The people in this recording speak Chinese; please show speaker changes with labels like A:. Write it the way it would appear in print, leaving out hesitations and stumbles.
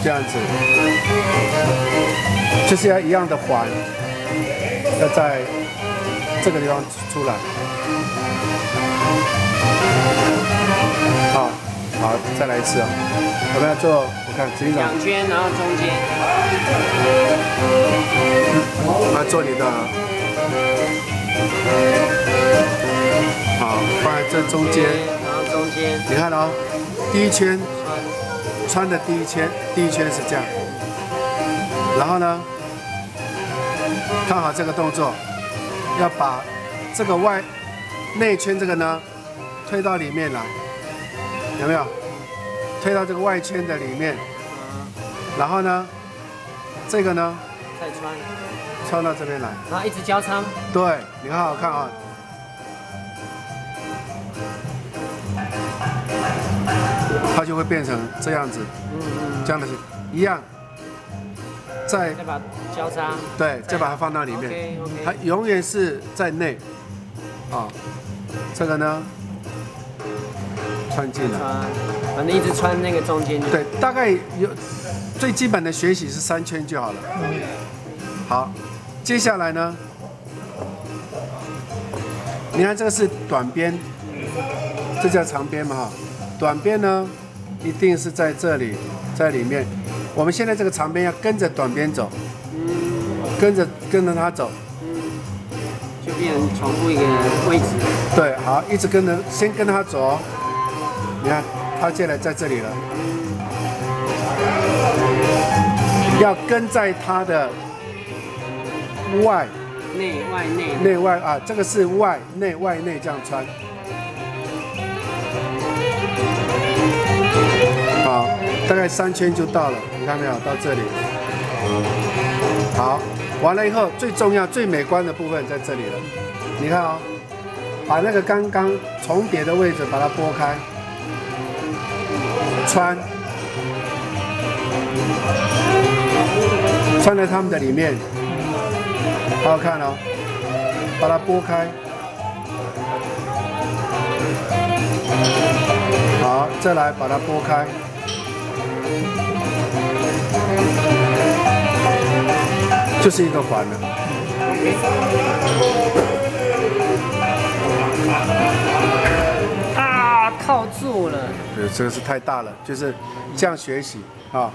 A: 这样子，就是要一样的环，要在这个地方出来。好，好，再来一次哦。我们要做，我看执行长
B: 2圈，然后中间。
A: 来做你的，好，放在这中间，
B: 然后中间
A: 你看哦，第一圈穿的第一圈是这样，然后呢，看好这个动作，要把这个内圈这个呢推到里面来，有没有？推到这个外圈的里面，然后呢，这个呢
B: 再
A: 穿到这边来，
B: 然后一直交叉。
A: 对，你好好看啊。它就会变成这样子，这样的一样，
B: 再把交叉，
A: 对，再把它放到里面，
B: OK，
A: 它永远是在内，啊，这个呢穿进来，
B: 反正一直穿那个中间。
A: 对，大概有最基本的学习是3圈就好了。好，接下来呢，你看这个是短边，这叫长边嘛哈，短边呢一定是在这里，在里面。我们现在这个长边要跟着短边走，跟着它走，
B: 就变成重复一个位置。
A: 对，好，一直先跟它走哦。你看，它现在在这里了，要跟在它的内外啊，这个是外内这样穿。好，大概3圈就到了，你看没有？到这里。好，完了以后，最重要、最美观的部分在这里了。你看哦，把那个刚刚重叠的位置把它拨开，穿在它们的里面，好好看哦，把它拨开。好，再来把它拨开。就是一个环了。
B: 啊，靠住了。
A: 对，这个是太大了，就是这样学习啊。